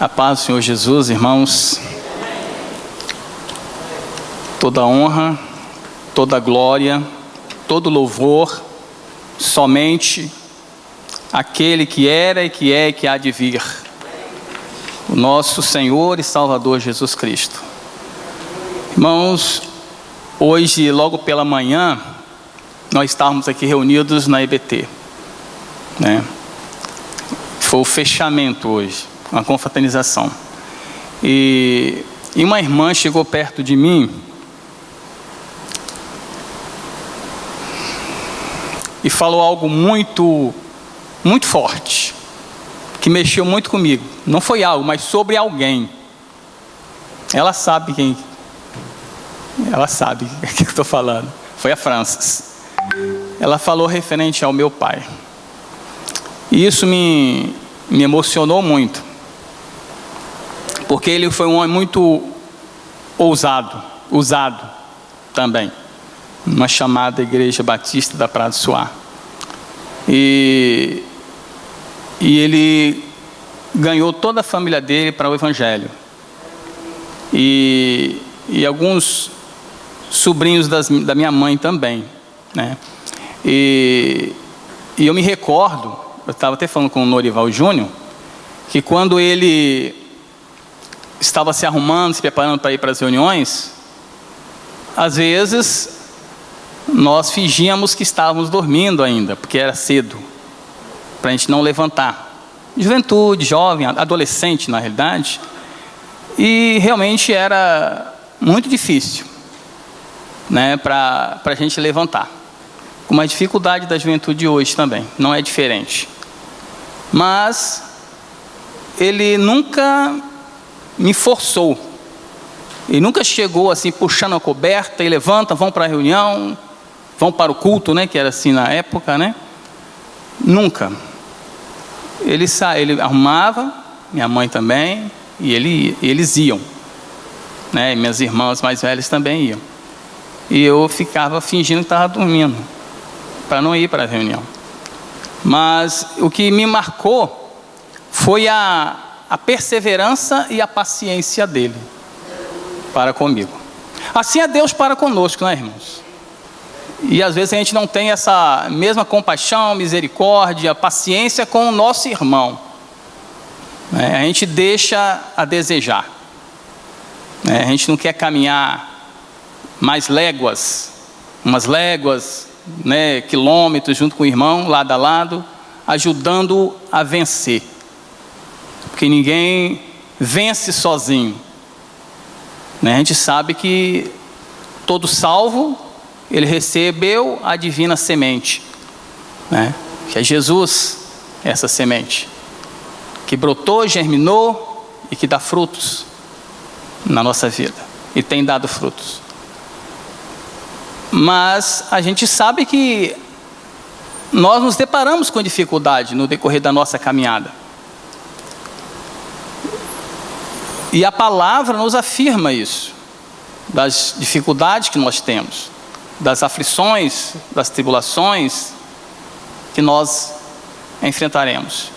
A paz do Senhor Jesus, irmãos. Toda honra, toda glória, todo louvor, somente aquele que era e que é e que há de vir, o nosso Senhor e Salvador Jesus Cristo. Irmãos, hoje, logo pela manhã, nós estávamos aqui reunidos na EBT, né? Foi o fechamento hoje, uma confraternização. E uma irmã chegou perto de mim e falou algo muito forte, que mexeu muito comigo. Não foi algo, mas sobre alguém. Ela sabe quem. Ela sabe o que eu estou falando. Foi a Francis. Ela falou referente ao meu pai. E isso me emocionou muito. Porque ele foi um homem muito usado também. Uma chamada Igreja Batista da Praia do Suá. E ele ganhou toda a família dele para o Evangelho. E alguns sobrinhos da minha mãe também, né? E eu me recordo, eu estava até falando com o Norival Júnior, que quando ele estava se arrumando, se preparando para ir para as reuniões, às vezes nós fingíamos que estávamos dormindo ainda, porque era cedo, para a gente não levantar. Juventude, jovem, adolescente na realidade, e realmente era muito difícil, né, para a gente levantar. Com uma dificuldade da juventude de hoje também, não é diferente. Mas ele nunca me forçou. Ele nunca chegou assim puxando a coberta e levanta, vão para a reunião, vão para o culto, né, que era assim na época, né? Nunca. Ele arrumava, minha mãe também, e eles iam, né? E minhas irmãs mais velhas também iam. E eu ficava fingindo que estava dormindo, para não ir para a reunião. Mas o que me marcou foi a perseverança e a paciência dele para comigo. Assim é Deus para conosco, né, irmãos? E às vezes a gente não tem essa mesma compaixão, misericórdia, paciência com o nosso irmão, né? A gente deixa a desejar, né? A gente não quer caminhar mais umas léguas, né, quilômetros junto com o irmão, lado a lado, ajudando a vencer. Porque ninguém vence sozinho, né? A gente sabe que todo salvo, ele recebeu a divina semente, né? Que é Jesus, essa semente, que brotou, germinou e que dá frutos na nossa vida, e tem dado frutos. Mas a gente sabe que nós nos deparamos com dificuldade no decorrer da nossa caminhada. E a palavra nos afirma isso, das dificuldades que nós temos, das aflições, das tribulações que nós enfrentaremos.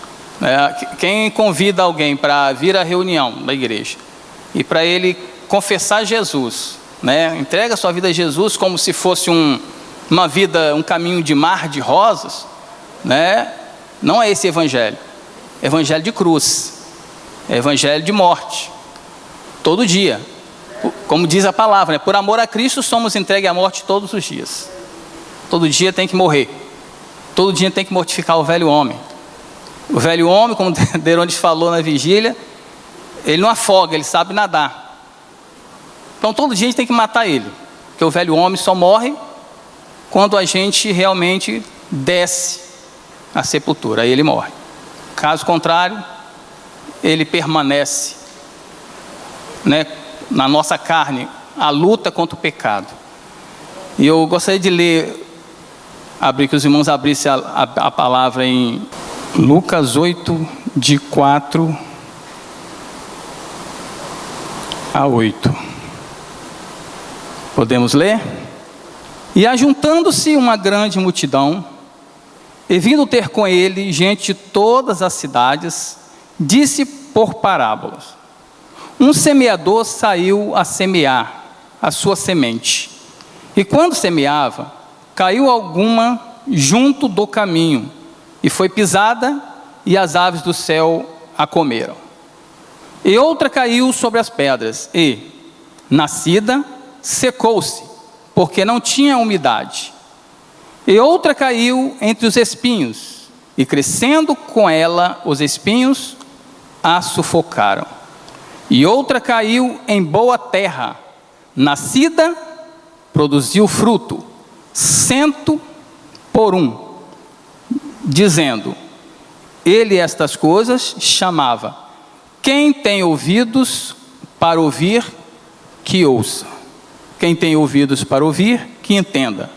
Quem convida alguém para vir à reunião da igreja e para ele confessar Jesus, né, entrega a sua vida a Jesus como se fosse uma vida, um caminho de mar de rosas, né? Não é esse evangelho. É evangelho de cruz, é evangelho de morte, todo dia. Como diz a palavra, né? Por amor a Cristo somos entregues à morte todos os dias. Todo dia tem que morrer, todo dia tem que mortificar o velho homem. O velho homem, como Derondes falou na vigília, ele não afoga, ele sabe nadar. Então todo dia a gente tem que matar ele, porque o velho homem só morre quando a gente realmente desce à sepultura, aí ele morre. Caso contrário, ele permanece, né, na nossa carne, a luta contra o pecado. E eu gostaria de que os irmãos abrissem a palavra em Lucas 8, de 4 a 8. Podemos ler? E ajuntando-se uma grande multidão, e vindo ter com ele gente de todas as cidades, disse por parábolas. Um semeador saiu a semear a sua semente. E quando semeava, caiu alguma junto do caminho, e foi pisada, e as aves do céu a comeram. E outra caiu sobre as pedras, e, nascida, secou-se, porque não tinha umidade. E outra caiu entre os espinhos, e crescendo com ela os espinhos, a sufocaram. E outra caiu em boa terra, nascida, produziu fruto, 100 por 1, dizendo: ele estas coisas chamava: quem tem ouvidos para ouvir, que ouça. Quem tem ouvidos para ouvir, que entenda.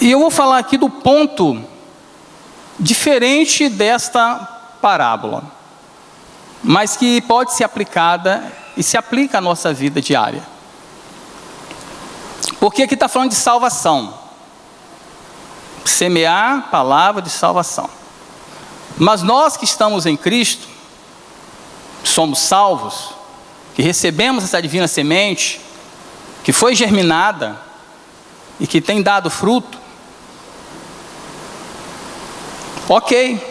E eu vou falar aqui do ponto diferente desta parábola, mas que pode ser aplicada e se aplica à nossa vida diária. Porque aqui está falando de salvação. Semear, palavra de salvação. Mas nós que estamos em Cristo, somos salvos, que recebemos essa divina semente, que foi germinada e que tem dado fruto, ok.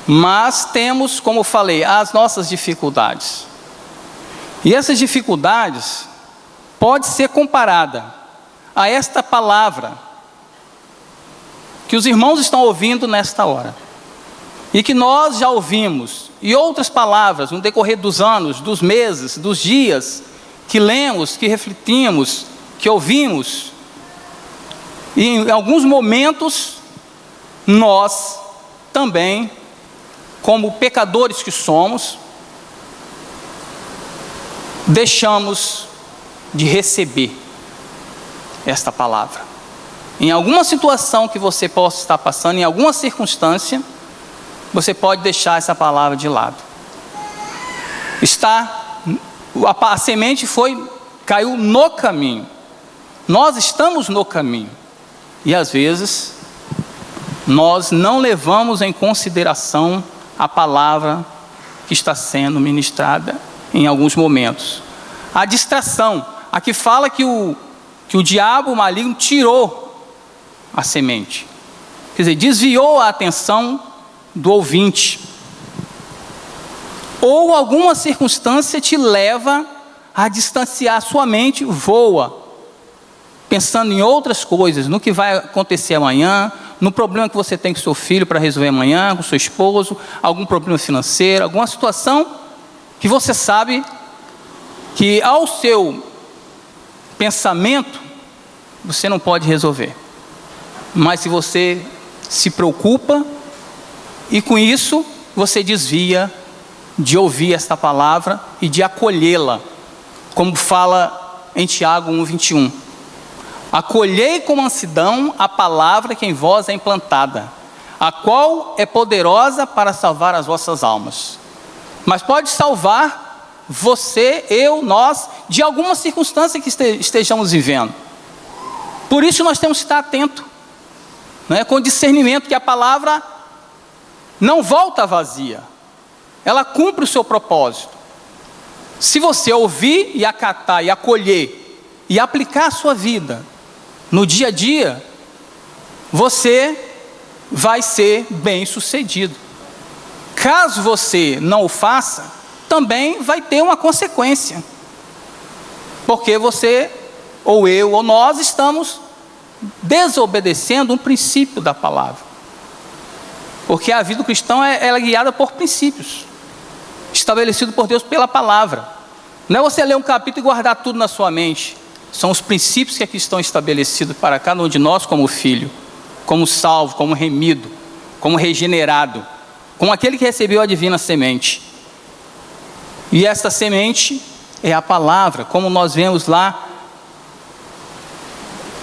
Mas temos, como falei, as nossas dificuldades. E essas dificuldades pode ser comparada a esta palavra que os irmãos estão ouvindo nesta hora. E que nós já ouvimos, e outras palavras no decorrer dos anos, dos meses, dos dias, que lemos, que refletimos, que ouvimos. E em alguns momentos, nós também, como pecadores que somos, deixamos de receber esta palavra. Em alguma situação que você possa estar passando, em alguma circunstância, você pode deixar essa palavra de lado. A semente caiu no caminho. Nós estamos no caminho. E às vezes, nós não levamos em consideração a palavra que está sendo ministrada em alguns momentos. A distração, a que fala que o diabo maligno tirou a semente. Quer dizer, desviou a atenção do ouvinte. Ou alguma circunstância te leva a distanciar sua mente, voa, pensando em outras coisas, no que vai acontecer amanhã, no problema que você tem com seu filho para resolver amanhã, com seu esposo, algum problema financeiro, alguma situação que você sabe que ao seu pensamento você não pode resolver. Mas se você se preocupa, e com isso você desvia de ouvir esta palavra e de acolhê-la, como fala em Tiago 1:21. Acolhei com mansidão a palavra que em vós é implantada, a qual é poderosa para salvar as vossas almas. Mas pode salvar você, eu, nós, de alguma circunstância que estejamos vivendo. Por isso nós temos que estar atentos, com discernimento, que a palavra não volta vazia, ela cumpre o seu propósito. Se você ouvir e acatar e acolher e aplicar a sua vida no dia a dia, você vai ser bem sucedido. Caso você não o faça, também vai ter uma consequência, porque você, ou eu, ou nós estamos desobedecendo um princípio da palavra. Porque a vida do cristão é guiada por princípios, estabelecido por Deus pela palavra. Não é você ler um capítulo e guardar tudo na sua mente. São os princípios que aqui estão estabelecidos para cada um de nós como filho, como salvo, como remido, como regenerado, como aquele que recebeu a divina semente. E essa semente é a palavra, como nós vemos lá,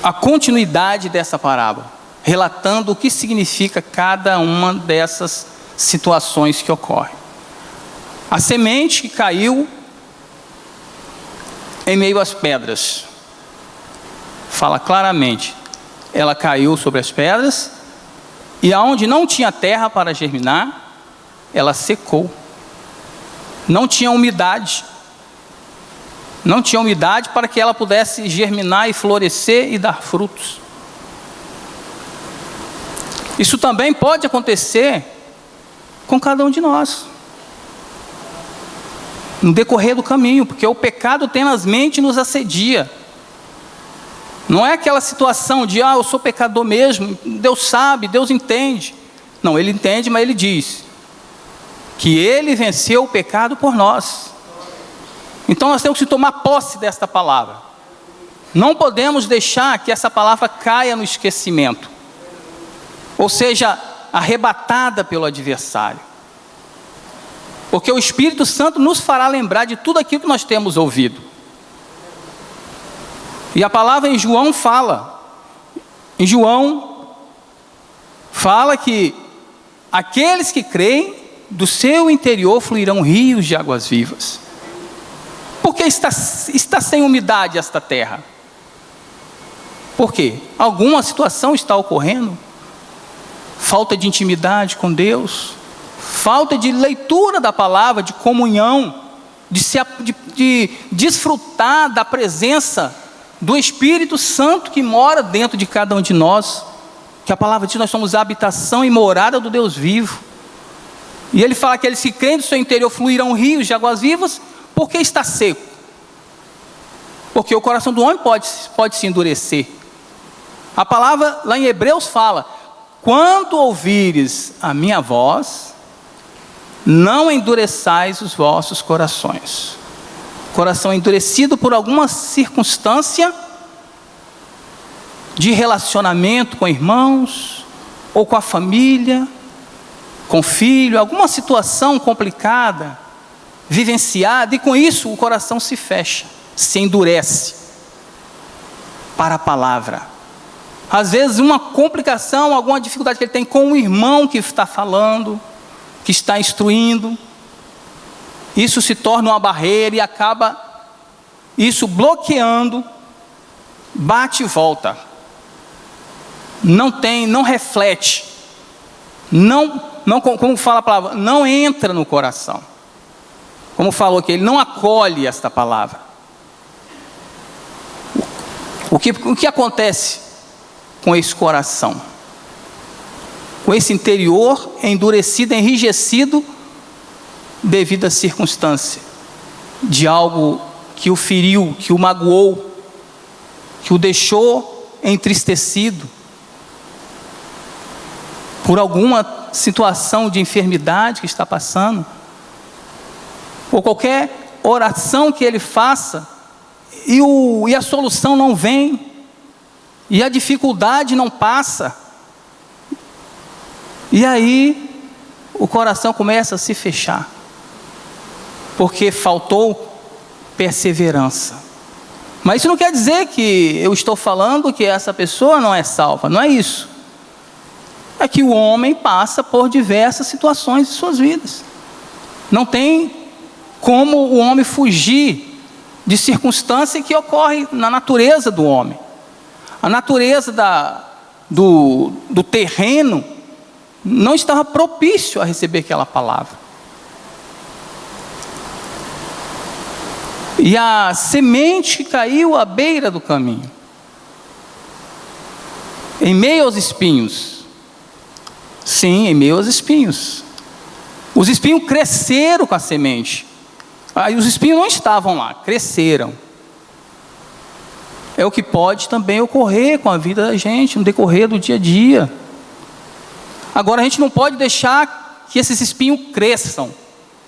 a continuidade dessa parábola, relatando o que significa cada uma dessas situações que ocorrem. A semente que caiu em meio às pedras, fala claramente, ela caiu sobre as pedras, E aonde não tinha terra para germinar, ela secou. Não tinha umidade. Não tinha umidade para que ela pudesse germinar e florescer e dar frutos. Isso também pode acontecer com cada um de nós, no decorrer do caminho, porque o pecado tenazmente nos assedia. Não é aquela situação de, eu sou pecador mesmo, Deus sabe, Deus entende. Não, Ele entende, mas Ele diz que Ele venceu o pecado por nós. Então nós temos que tomar posse desta palavra. Não podemos deixar que essa palavra caia no esquecimento, ou seja, arrebatada pelo adversário. Porque o Espírito Santo nos fará lembrar de tudo aquilo que nós temos ouvido. E a palavra em João fala que aqueles que creem, do seu interior fluirão rios de águas vivas. Por que está sem umidade esta terra? Por quê? Alguma situação está ocorrendo? Falta de intimidade com Deus, falta de leitura da palavra, de comunhão, de desfrutar da presença do Espírito Santo que mora dentro de cada um de nós, que a palavra diz que nós somos a habitação e morada do Deus vivo. E Ele fala que aqueles que creem do seu interior fluirão rios de águas vivas. Por que está seco? Porque o coração do homem pode se endurecer. A palavra lá em Hebreus fala: quando ouvires a minha voz, não endureçais os vossos corações. Coração endurecido por alguma circunstância de relacionamento com irmãos, ou com a família, com o filho, alguma situação complicada, vivenciada, e com isso o coração se fecha, se endurece para a palavra. Às vezes uma complicação, alguma dificuldade que ele tem com o irmão que está falando, que está instruindo, isso se torna uma barreira e acaba isso bloqueando, bate e volta, não reflete, como fala a palavra, não entra no coração, como falou aqui, ele não acolhe esta palavra. O que acontece com esse coração, com esse interior endurecido, enrijecido, devido à circunstância de algo que o feriu, que o magoou, que o deixou entristecido, por alguma situação de enfermidade que está passando, ou qualquer oração que ele faça, e a solução não vem, e a dificuldade não passa, e aí o coração começa a se fechar, porque faltou perseverança. Mas isso não quer dizer que eu estou falando que essa pessoa não é salva, não é isso. É que o homem passa por diversas situações de suas vidas. Não tem como o homem fugir de circunstância que ocorre na natureza do homem. A natureza do terreno não estava propício a receber aquela palavra. E a semente caiu à beira do caminho, em meio aos espinhos. Sim, em meio aos espinhos. Os espinhos cresceram com a semente. Os espinhos não estavam lá, cresceram. É o que pode também ocorrer com a vida da gente, no decorrer do dia a dia. Agora a gente não pode deixar que esses espinhos cresçam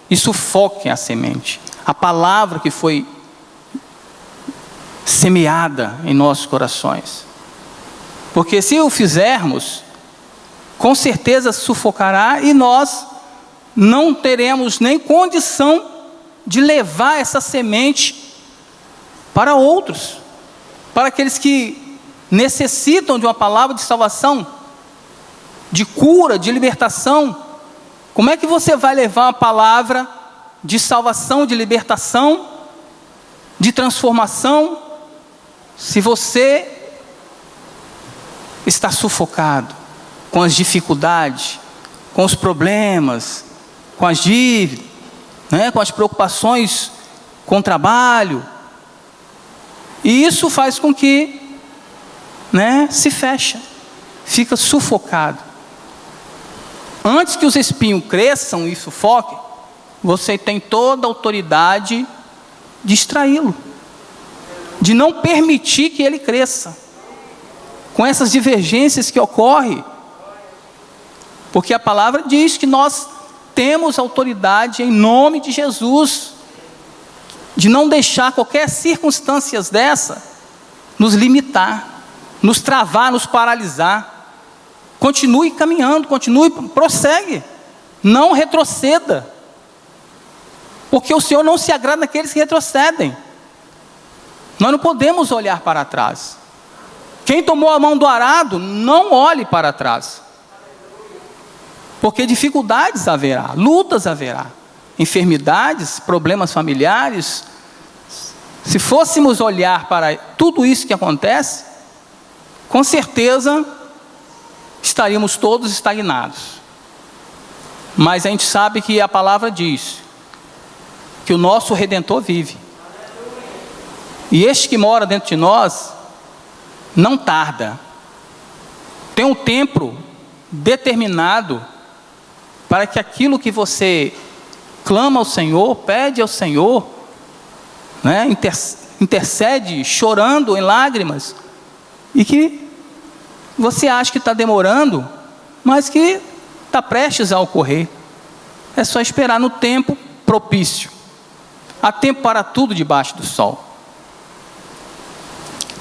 e sufoquem a semente, a palavra que foi semeada em nossos corações. Porque se o fizermos, com certeza sufocará, e nós não teremos nem condição de levar essa semente para outros, para aqueles que necessitam de uma palavra de salvação, de cura, de libertação. Como é que você vai levar uma palavra de salvação, de libertação, de transformação, se você está sufocado, com as dificuldades, com os problemas, com as dívidas, né? Com as preocupações com o trabalho. E isso faz com que, né, se fecha, fica sufocado. Antes que os espinhos cresçam e sufoquem, você tem toda a autoridade de extraí-lo, de não permitir que ele cresça, com essas divergências que ocorrem, porque a palavra diz que nós temos autoridade em nome de Jesus, de não deixar qualquer circunstância dessa nos limitar, nos travar, nos paralisar. Continue caminhando, prossegue, não retroceda, porque o Senhor não se agrada naqueles que retrocedem. Nós não podemos olhar para trás. Quem tomou a mão do arado, não olhe para trás, porque dificuldades haverá, lutas haverá, enfermidades, problemas familiares. Se fôssemos olhar para tudo isso que acontece, com certeza estaríamos todos estagnados. Mas a gente sabe que a palavra diz que o nosso Redentor vive, e este que mora dentro de nós não tarda, tem um tempo determinado para que aquilo que você clama ao Senhor, pede ao Senhor, né, intercede chorando em lágrimas, e que você acha que está demorando, mas que está prestes a ocorrer. É só esperar no tempo propício. Há tempo para tudo debaixo do sol.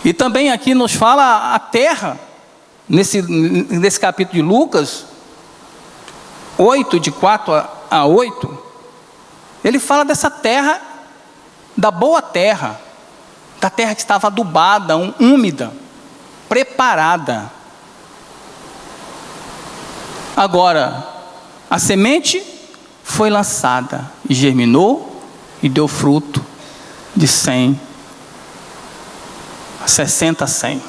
E também aqui nos fala a terra, nesse capítulo de Lucas 8, de 4 a 8, ele fala dessa terra, da boa terra, da terra que estava adubada, úmida, preparada. Agora, a semente foi lançada, e germinou, e deu fruto de 100, 60 a 100.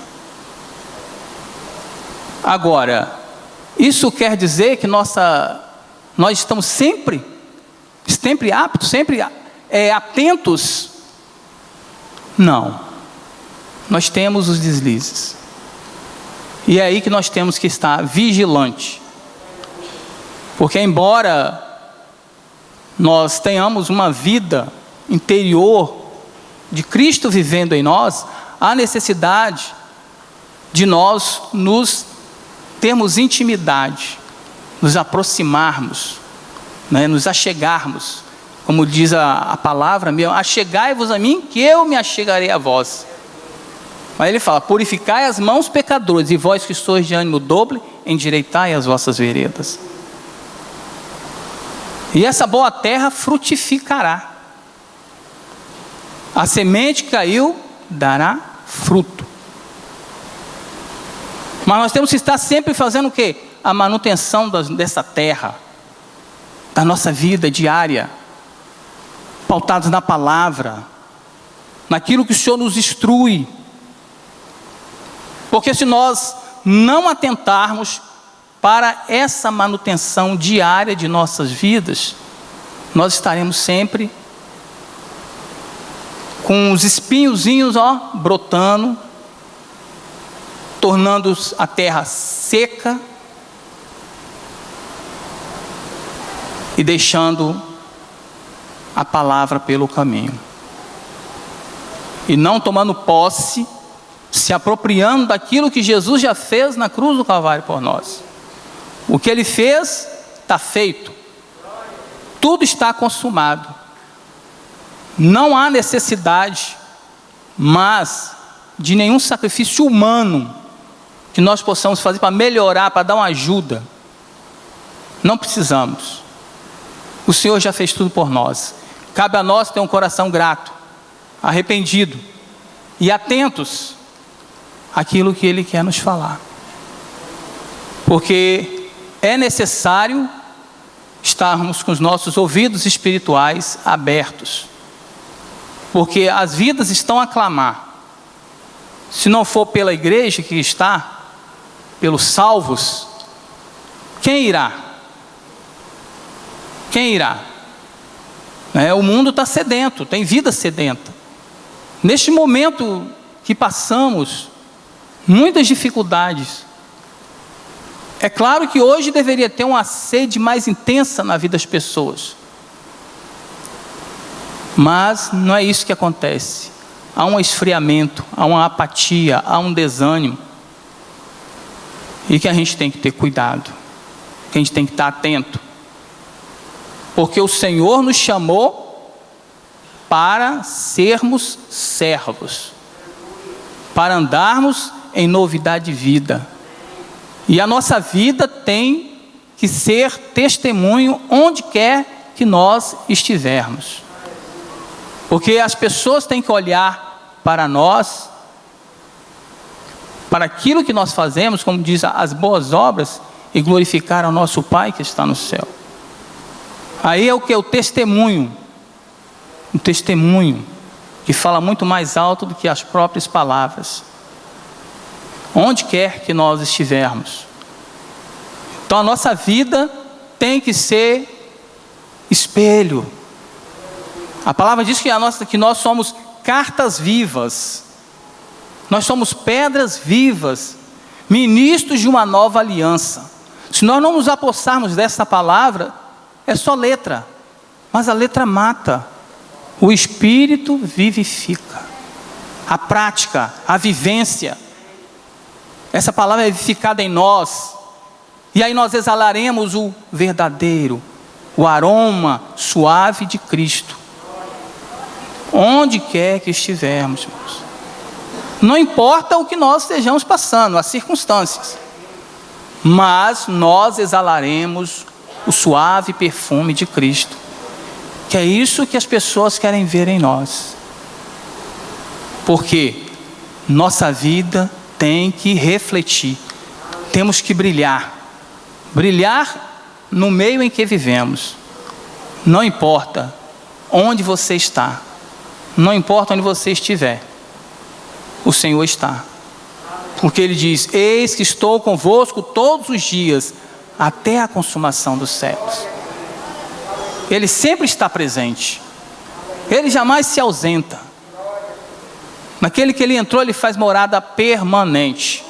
Agora, isso quer dizer que nós estamos sempre aptos, sempre atentos? Não. Nós temos os deslizes. E é aí que nós temos que estar vigilante. Porque embora nós tenhamos uma vida interior de Cristo vivendo em nós, há necessidade de nós nos termos intimidade, nos aproximarmos, né, nos achegarmos, como diz a palavra mesmo: achegai-vos a mim, que eu me achegarei a vós. Mas ele fala: purificai as mãos, pecadores, e vós que sois de ânimo dobre, endireitai as vossas veredas. E essa boa terra frutificará. A semente que caiu dará fruto. Mas nós temos que estar sempre fazendo o quê? A manutenção dessa terra, da nossa vida diária, pautados na palavra, naquilo que o Senhor nos instrui. Porque se nós não atentarmos para essa manutenção diária de nossas vidas, nós estaremos sempre com os espinhozinhos brotando, tornando a terra seca e deixando a palavra pelo caminho, e não tomando posse, se apropriando daquilo que Jesus já fez na cruz do Calvário por nós. O que Ele fez está feito, tudo está consumado, não há necessidade mais de nenhum sacrifício humano que nós possamos fazer para melhorar, para dar uma ajuda. Não precisamos. O Senhor já fez tudo por nós. Cabe a nós ter um coração grato, arrependido e atentos àquilo que Ele quer nos falar. Porque é necessário estarmos com os nossos ouvidos espirituais abertos. Porque as vidas estão a clamar. Se não for pela igreja que está, pelos salvos, Quem irá? Quem irá? O mundo está sedento, tem vida sedenta. Neste momento que passamos, muitas dificuldades. É claro que hoje deveria ter uma sede mais intensa na vida das pessoas. Mas não é isso que acontece. Há um esfriamento, há uma apatia, há um desânimo. E que a gente tem que ter cuidado. Que a gente tem que estar atento. Porque o Senhor nos chamou para sermos servos. Para andarmos em novidade de vida. E a nossa vida tem que ser testemunho onde quer que nós estivermos. Porque as pessoas têm que olhar para nós, para aquilo que nós fazemos, como diz, as boas obras, e glorificar ao nosso Pai que está no céu. Aí é o que? O testemunho. Um testemunho que fala muito mais alto do que as próprias palavras. Onde quer que nós estivermos. Então a nossa vida tem que ser espelho. A palavra diz que nós somos cartas vivas. Nós somos pedras vivas, ministros de uma nova aliança. Se nós não nos apossarmos dessa palavra, é só letra. Mas a letra mata. O Espírito vivifica. A prática, a vivência. Essa palavra é vivificada em nós. E aí nós exalaremos o verdadeiro, o aroma suave de Cristo. Onde quer que estivermos, irmãos. Não importa o que nós estejamos passando, as circunstâncias. Mas nós exalaremos o suave perfume de Cristo. Que é isso que as pessoas querem ver em nós. Porque nossa vida tem que refletir. Temos que brilhar. Brilhar no meio em que vivemos. Não importa onde você está. Não importa onde você estiver. O Senhor está. Porque Ele diz: eis que estou convosco todos os dias, até a consumação dos séculos. Ele sempre está presente. Ele jamais se ausenta. Naquele que Ele entrou, Ele faz morada permanente.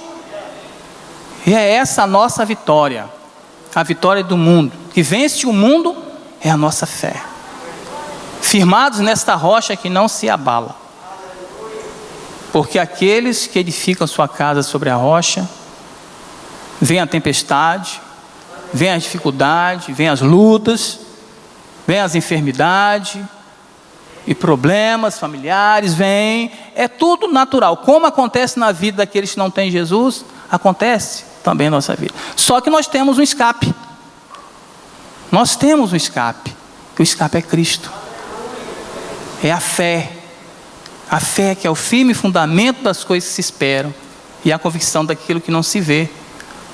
E é essa a nossa vitória. A vitória do mundo. Que vence o mundo é a nossa fé. Firmados nesta rocha que não se abala. Porque aqueles que edificam sua casa sobre a rocha, vem a tempestade, vem a dificuldade, vem as lutas, vem as enfermidades e problemas familiares, vem. É tudo natural. Como acontece na vida daqueles que não têm Jesus, acontece também na nossa vida. Só que nós temos um escape. Nós temos um escape. O escape é Cristo. É a fé. A fé que é o firme fundamento das coisas que se esperam e a convicção daquilo que não se vê.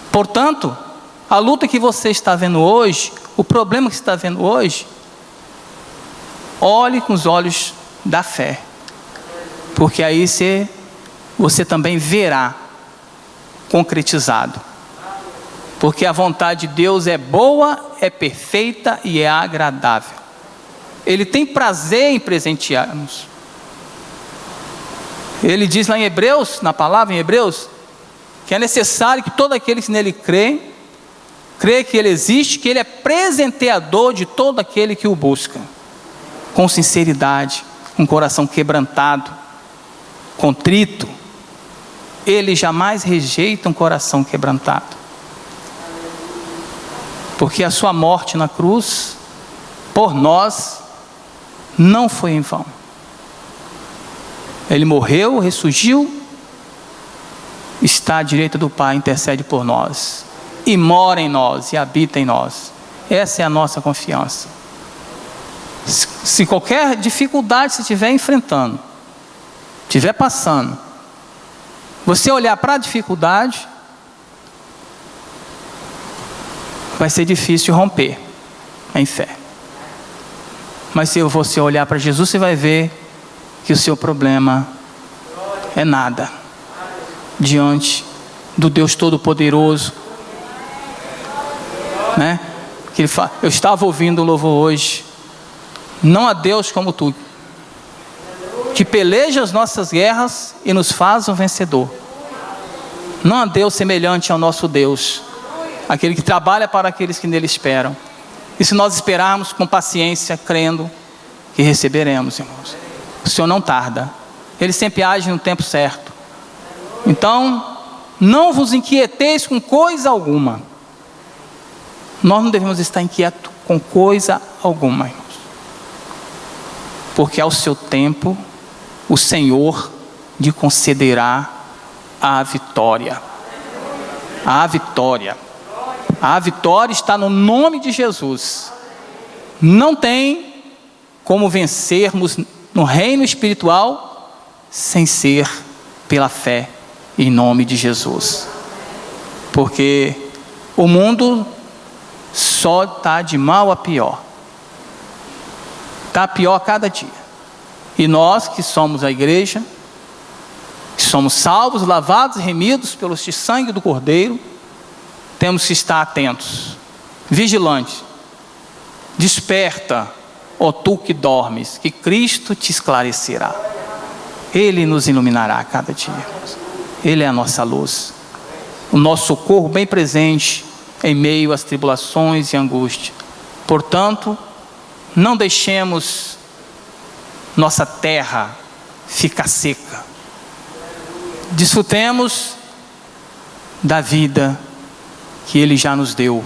Portanto, a luta que você está vendo hoje, o problema que você está vendo hoje, olhe com os olhos da fé. Porque aí você também verá concretizado. Porque a vontade de Deus é boa, é perfeita e é agradável. Ele tem prazer em presentear-nos. Ele diz lá em Hebreus, na palavra em Hebreus, que é necessário que todo aquele que nele crê que Ele existe, que Ele é presenteador de todo aquele que o busca. Com sinceridade, com coração quebrantado, contrito. Ele jamais rejeita um coração quebrantado. Porque a sua morte na cruz, por nós, não foi em vão. Ele morreu, ressurgiu, está à direita do Pai, intercede por nós, e mora em nós, e habita em nós. Essa é a nossa confiança. Se qualquer dificuldade você estiver enfrentando, estiver passando, você olhar para a dificuldade, vai ser difícil romper em fé. Mas se você olhar para Jesus, você vai ver que o seu problema é nada diante do Deus Todo-Poderoso, né? Que ele fala, eu estava ouvindo o louvor hoje. Não há Deus como tu, que peleja as nossas guerras e nos faz um vencedor. Não há Deus semelhante ao nosso Deus, aquele que trabalha para aqueles que nele esperam. E se nós esperarmos com paciência, crendo que receberemos, irmãos. O Senhor não tarda, Ele sempre age no tempo certo. Então, não vos inquieteis com coisa alguma. Nós não devemos estar inquietos com coisa alguma, irmãos. Porque ao seu tempo, o Senhor lhe concederá a vitória. A vitória. A vitória está no nome de Jesus. Não tem como vencermos no reino espiritual sem ser pela fé em nome de Jesus. Porque o mundo só está de mal a pior. Está pior a cada dia. E nós que somos a igreja, que somos salvos, lavados e remidos pelo sangue do Cordeiro, temos que estar atentos, vigilantes. Desperta, ó tu que dormes, que Cristo te esclarecerá. Ele nos iluminará a cada dia. Ele é a nossa luz, o nosso socorro bem presente em meio às tribulações e angústia. Portanto, não deixemos nossa terra ficar seca. Desfrutemos da vida que Ele já nos deu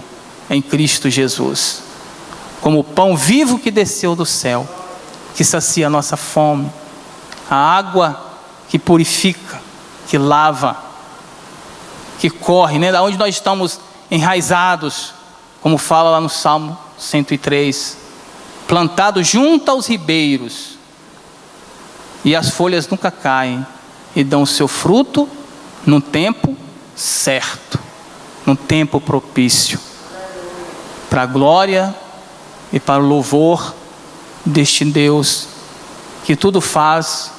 em Cristo Jesus, como o pão vivo que desceu do céu, que sacia a nossa fome, a água que purifica, que lava, que corre, né? Da onde nós estamos enraizados, como fala lá no Salmo 103, plantados junto aos ribeiros, e as folhas nunca caem, e dão o seu fruto no tempo certo, no tempo propício, para a glória e para o louvor deste Deus que tudo faz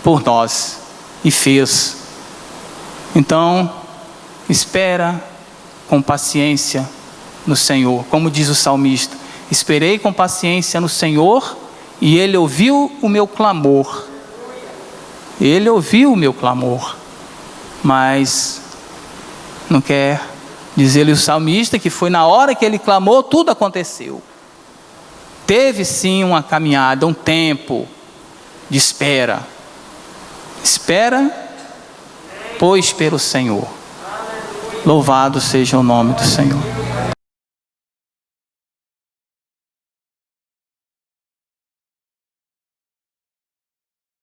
por nós e fez. Então, espera com paciência no Senhor, como diz o salmista: esperei com paciência no Senhor e Ele ouviu o meu clamor. Ele ouviu o meu clamor, mas não quer dizer-lhe o salmista que foi na hora que ele clamou, tudo aconteceu. Teve sim uma caminhada, um tempo de espera. Espera, pois, pelo Senhor. Louvado seja o nome do Senhor.